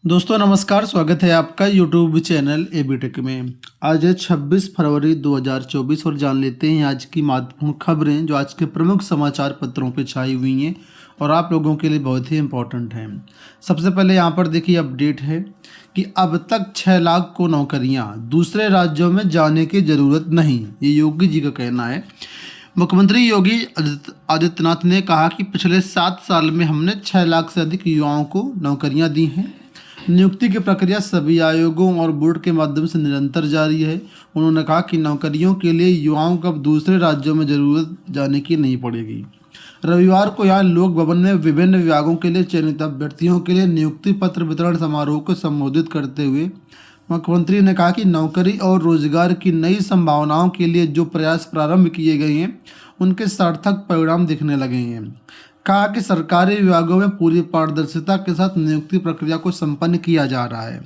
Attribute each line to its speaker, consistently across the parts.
Speaker 1: दोस्तों नमस्कार, स्वागत है आपका यूट्यूब चैनल एबी टेक में। आज है 26 फरवरी 2024 और जान लेते हैं आज की महत्वपूर्ण खबरें जो आज के प्रमुख समाचार पत्रों पे छाई हुई हैं और आप लोगों के लिए बहुत ही इम्पोर्टेंट हैं। सबसे पहले यहाँ पर देखिए अपडेट है कि अब तक 6 लाख को नौकरियाँ दूसरे राज्यों में जाने की ज़रूरत नहीं, ये योगी जी का कहना है। मुख्यमंत्री योगी आदित्यनाथ ने कहा कि पिछले 7 साल में हमने 6 लाख से अधिक युवाओं को नौकरियां दी हैं। नियुक्ति की प्रक्रिया सभी आयोगों और बोर्ड के माध्यम से निरंतर जारी है। उन्होंने कहा कि नौकरियों के लिए युवाओं को अब दूसरे राज्यों में जरूरत जाने की नहीं पड़ेगी। रविवार को यहाँ लोक भवन में विभिन्न विभागों के लिए चयनित अभ्यर्थियों के लिए नियुक्ति पत्र वितरण समारोह को संबोधित करते हुए मुख्यमंत्री ने कहा कि नौकरी और रोजगार की नई संभावनाओं के लिए जो प्रयास प्रारंभ किए गए हैं उनके सार्थक परिणाम दिखने लगे हैं। कहा कि सरकारी विभागों में पूरी पारदर्शिता के साथ नियुक्ति प्रक्रिया को संपन्न किया जा रहा है।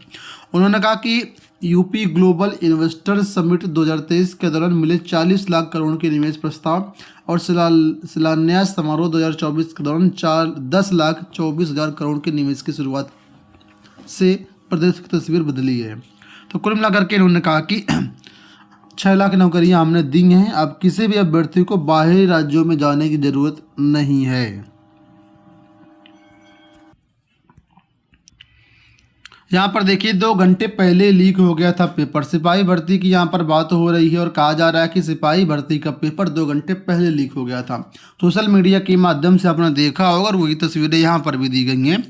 Speaker 1: उन्होंने कहा कि यूपी ग्लोबल इन्वेस्टर समिट 2023 के दौरान मिले 40 लाख करोड़ के निवेश प्रस्ताव और शिलान्यास समारोह 2024 के दौरान 10,24,000 करोड़ के निवेश की शुरुआत से प्रदेश की तस्वीर बदली है। तो कुल मिलाकर के इन्होंने कहा कि 6 लाख नौकरियां हमने दी हैं, अब किसी भी अभ्यर्थी को बाहरी राज्यों में जाने की जरूरत नहीं है। यहाँ पर देखिए 2 घंटे पहले लीक हो गया था पेपर। सिपाही भर्ती की यहाँ पर बात हो रही है और कहा जा रहा है कि सिपाही भर्ती का पेपर 2 घंटे पहले लीक हो गया था। सोशल मीडिया के माध्यम से आपने देखा होगा और वही तस्वीरें यहाँ पर भी दी गई हैं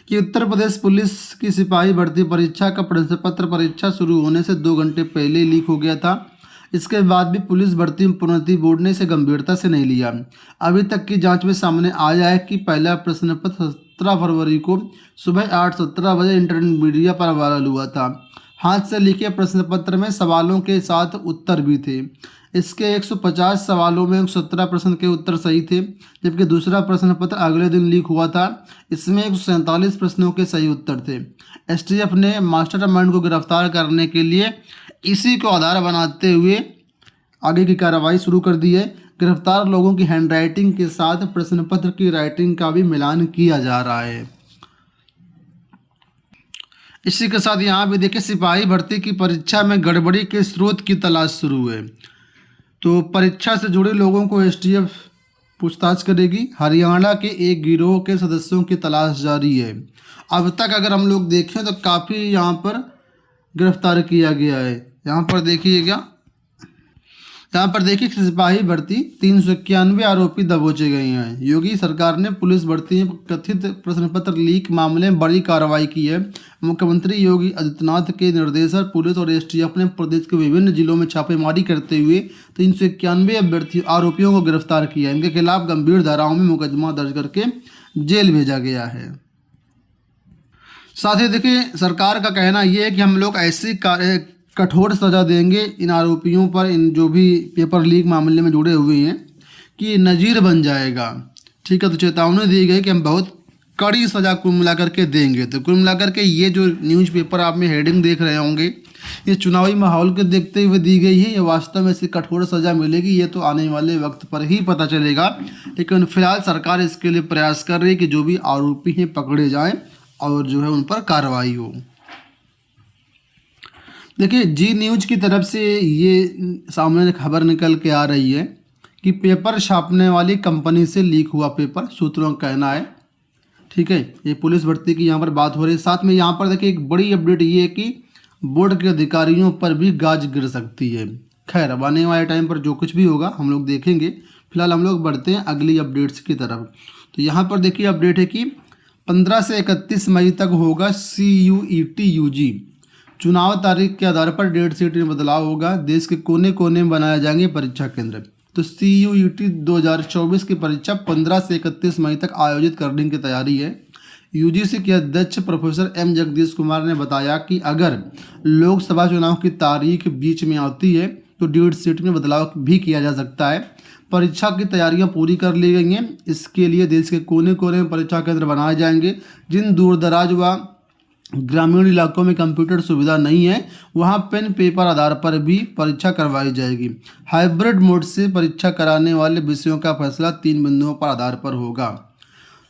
Speaker 1: कि उत्तर प्रदेश पुलिस की सिपाही भर्ती परीक्षा का प्रश्न पत्र परीक्षा शुरू होने से 2 घंटे पहले लीक हो गया था। इसके बाद भी पुलिस भर्ती प्रोन्नति बोर्ड ने इसे गंभीरता से नहीं लिया। अभी तक की जांच में सामने आया है कि पहला प्रश्न पत्र 17 फरवरी को सुबह 8:17 बजे इंटरनेट मीडिया पर वायरल हुआ था। हाथ से लिखे प्रश्न पत्र में सवालों के साथ उत्तर भी थे। इसके 150 सवालों में 17 प्रश्न के उत्तर सही थे, जबकि दूसरा प्रश्न पत्र अगले दिन लीक हुआ था। इसमें 147 प्रश्नों के सही उत्तर थे। एसटीएफ ने मास्टरमाइंड को गिरफ्तार करने के लिए इसी को आधार बनाते हुए आगे की कार्रवाई शुरू कर दी है। गिरफ्तार लोगों की हैंडराइटिंग के साथ प्रश्न पत्र की राइटिंग का भी मिलान किया जा रहा है। इसी के साथ यहाँ भी देखिए सिपाही भर्ती की परीक्षा में गड़बड़ी के स्रोत की तलाश शुरू है। तो परीक्षा से जुड़े लोगों को एसटीएफ पूछताछ करेगी। हरियाणा के एक गिरोह के सदस्यों की तलाश जारी है। अब तक अगर हम लोग देखें तो काफ़ी यहाँ पर गिरफ्तार किया गया है। यहाँ पर देखिएगा, यहाँ पर देखिए सिपाही भर्ती 391 आरोपी दबोचे गए हैं। योगी सरकार ने पुलिस भर्ती में कथित प्रश्न पत्र लीक मामले में बड़ी कार्रवाई की है। मुख्यमंत्री योगी आदित्यनाथ के निर्देश पर पुलिस और एसटीएफ ने प्रदेश के विभिन्न जिलों में छापेमारी करते हुए 391 आरोपियों को गिरफ्तार किया। इनके खिलाफ गंभीर धाराओं में मुकदमा दर्ज करके जेल भेजा गया है। साथ ही देखिए सरकार का कहना यह है कि हम लोग ऐसी कठोर सज़ा देंगे इन आरोपियों पर, इन जो भी पेपर लीक मामले में जुड़े हुए हैं, कि नज़ीर बन जाएगा। ठीक है, तो चेतावनी दी गई कि हम बहुत कड़ी सज़ा कुल मिलाकर के देंगे। तो कुल मिलाकर के ये जो न्यूज़पेपर आप में हेडिंग देख रहे होंगे, ये चुनावी माहौल के देखते हुए दी गई है। ये वास्तव में इसकी कठोर सज़ा मिलेगी ये तो आने वाले वक्त पर ही पता चलेगा, लेकिन फिलहाल सरकार इसके लिए प्रयास कर रही है कि जो भी आरोपी हैं पकड़े जाएँ और जो है उन पर कार्रवाई हो। देखिए जी न्यूज़ की तरफ से ये सामने खबर निकल के आ रही है कि पेपर छापने वाली कंपनी से लीक हुआ पेपर, सूत्रों का कहना है। ठीक है, ये पुलिस भर्ती की यहाँ पर बात हो रही है। साथ में यहाँ पर देखिए एक बड़ी अपडेट ये है कि बोर्ड के अधिकारियों पर भी गाज गिर सकती है। खैर अब आने वाले टाइम पर जो कुछ भी होगा हम लोग देखेंगे। फिलहाल हम लोग बढ़ते हैं अगली अपडेट्स की तरफ। तो यहाँ पर देखिए अपडेट है कि 15 से 31 मई तक होगा CUET UG। चुनाव तारीख के आधार पर डेट शीट में बदलाव होगा। देश के कोने कोने में बनाए जाएंगे परीक्षा केंद्र। तो CUET 2024 की परीक्षा 15 से 31 मई तक आयोजित करने की तैयारी है। यूजीसी के अध्यक्ष प्रोफेसर M जगदीश कुमार ने बताया कि अगर लोकसभा चुनाव की तारीख बीच में आती है तो डेट शीट में बदलाव भी किया जा सकता है। परीक्षा की तैयारियां पूरी कर ली गई हैं। इसके लिए देश के कोने कोने में परीक्षा केंद्र बनाए जाएंगे। जिन दूरदराज व ग्रामीण इलाकों में कंप्यूटर सुविधा नहीं है वहां पेन पेपर आधार पर भी परीक्षा करवाई जाएगी। हाइब्रिड मोड से परीक्षा कराने वाले विषयों का फैसला 3 बिंदुओं पर आधार पर होगा।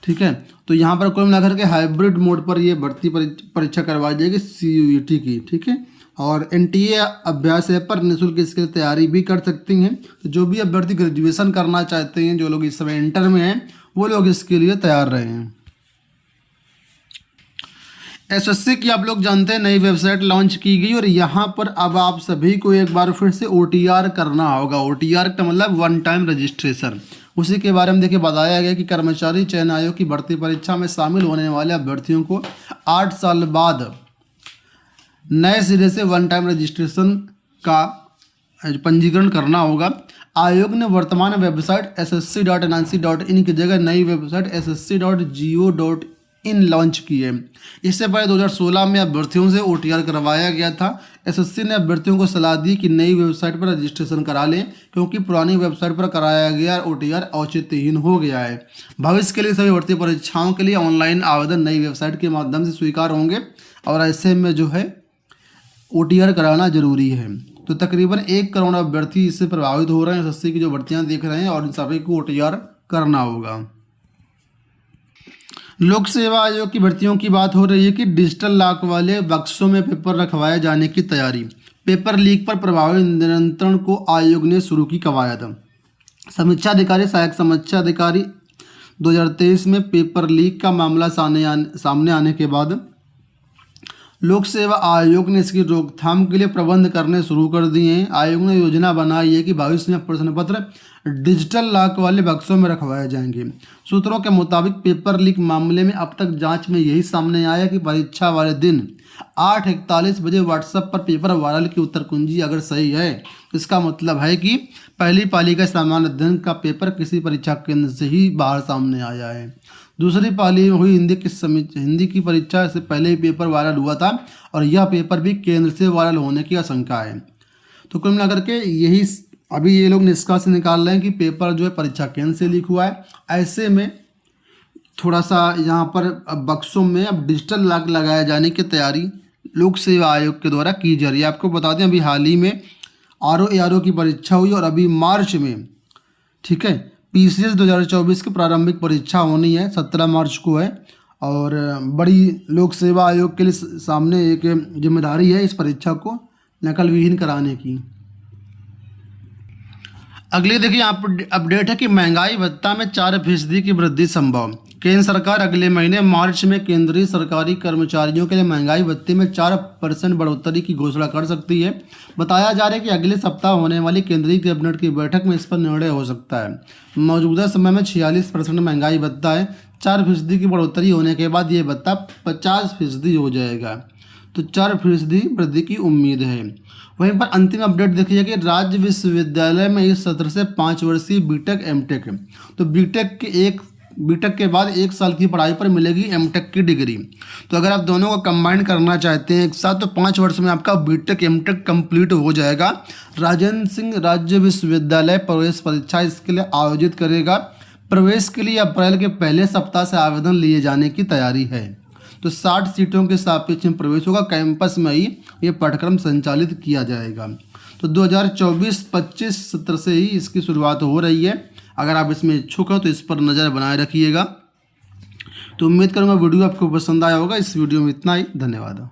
Speaker 1: ठीक है। तो यहाँ पर कुल मिलाकर के हाइब्रिड मोड पर ये भर्ती परीक्षा करवाई जाएगी CUET की, ठीक है। और NTA अभ्यास ऐप पर निःशुल्क इसकी तैयारी भी कर सकती हैं। तो जो भी अभ्यर्थी ग्रेजुएशन करना चाहते हैं, जो लोग इस समय इंटर में हैं, वो लोग इसके लिए तैयार रहे हैं। SSC की आप लोग जानते हैं नई वेबसाइट लॉन्च की गई और यहाँ पर अब आप सभी को एक बार फिर से OTR करना होगा। OTR का मतलब वन टाइम रजिस्ट्रेशन। उसी के बारे में देखिए बताया गया कि कर्मचारी चयन आयोग की भर्ती परीक्षा में शामिल होने वाले अभ्यर्थियों को 8 साल बाद नए सिरे से वन टाइम रजिस्ट्रेशन का पंजीकरण करना होगा। आयोग ने वर्तमान वेबसाइट ssc.nic.in की जगह नई वेबसाइट ssc.go.in लॉन्च की है। इससे पहले 2016 में अभ्यर्थियों से OTR करवाया गया था। SSC ने अभ्यर्थियों को सलाह दी कि नई वेबसाइट पर रजिस्ट्रेशन करा लें, क्योंकि पुरानी वेबसाइट पर कराया गया OTR औचित्यहीन हो गया है। भविष्य के लिए सभी भर्ती परीक्षाओं के लिए ऑनलाइन आवेदन नई वेबसाइट के माध्यम से स्वीकार होंगे और ऐसे में जो है OTR कराना जरूरी है। तो तकरीबन 1 करोड़ अभ्यर्थी इससे प्रभावित हो रहे हैं। SSC की जो भर्तियां देख रहे हैं और इन सभी को OTR करना होगा। लोक सेवा आयोग की भर्तियों की बात हो रही है कि डिजिटल लॉक वाले बक्सों में पेपर रखवाए जाने की तैयारी। पेपर लीक पर प्रभावी नियंत्रण को आयोग ने शुरू की कवायद। समीक्षा अधिकारी सहायक समीक्षा अधिकारी 2023 में पेपर लीक का मामला सामने आने के बाद लोक सेवा आयोग ने इसकी रोकथाम के लिए प्रबंध करने शुरू कर दिए हैं। आयोग ने योजना बनाई है कि भविष्य में प्रश्न पत्र डिजिटल लॉक वाले बक्सों में रखवाए जाएंगे। सूत्रों के मुताबिक पेपर लीक मामले में अब तक जांच में यही सामने आया कि परीक्षा वाले दिन 8:41 बजे व्हाट्सएप पर पेपर वायरल की उत्तर कुंजी अगर सही है, इसका मतलब है कि पहली पाली का सामान्य अध्ययन का पेपर किसी परीक्षा केंद्र से ही बाहर सामने आया है। दूसरी पाली में हुई हिंदी की परीक्षा से पहले ही पेपर वायरल हुआ था और यह पेपर भी केंद्र से वायरल होने की आशंका है। तो कुल मिलाकर के यही अभी ये लोग निष्कर्ष निकाल रहे हैं कि पेपर जो है परीक्षा केंद्र से लीक हुआ है। ऐसे में थोड़ा सा यहाँ पर बक्सों में अब डिजिटल लॉक लगाए जाने की तैयारी लोक सेवा आयोग के द्वारा की जा रही है। आपको बता दें अभी हाल ही में RO की परीक्षा हुई और अभी मार्च में, ठीक है, PCS 2024 की प्रारंभिक परीक्षा होनी है, 17 मार्च को है। और बड़ी लोक सेवा आयोग के लिए सामने एक जिम्मेदारी है इस परीक्षा को नकल विहीन कराने की। अगली देखिए यहाँ पर अपडेट है कि महंगाई भत्ता में 4% की वृद्धि संभव। केंद्र सरकार अगले महीने मार्च में केंद्रीय सरकारी कर्मचारियों के लिए महंगाई भत्ते में 4% बढ़ोतरी की घोषणा कर सकती है। बताया जा रहा है कि अगले सप्ताह होने वाली केंद्रीय कैबिनेट की बैठक में इस पर निर्णय हो सकता है। मौजूदा समय में 46% महंगाई भत्ता है। 4% की बढ़ोतरी होने के बाद ये भत्ता 50% हो जाएगा। तो 4% वृद्धि की उम्मीद है। वहीं पर अंतिम अपडेट देखिए कि राज्य विश्वविद्यालय में इस सत्र से 5 वर्षीय BTech MTech, तो BTech के बाद 1 साल की पढ़ाई पर मिलेगी MTech की डिग्री। तो अगर आप दोनों को कंबाइन करना चाहते हैं एक साथ, तो 5 वर्ष में आपका BTech MTech कंप्लीट हो जाएगा। राजेंद्र सिंह राज्य विश्वविद्यालय प्रवेश परीक्षा इसके लिए आयोजित करेगा। प्रवेश के लिए अप्रैल के पहले सप्ताह से आवेदन लिए जाने की तैयारी है। तो 60 सीटों के सापेक्ष में प्रवेश होगा। कैंपस में ही ये पाठ्यक्रम संचालित किया जाएगा। तो 2024-25 सत्र से ही इसकी शुरुआत हो रही है। अगर आप इसमें इच्छुक हो तो इस पर नज़र बनाए रखिएगा। तो उम्मीद करूँगा वीडियो आपको पसंद आया होगा। इस वीडियो में इतना ही। धन्यवाद।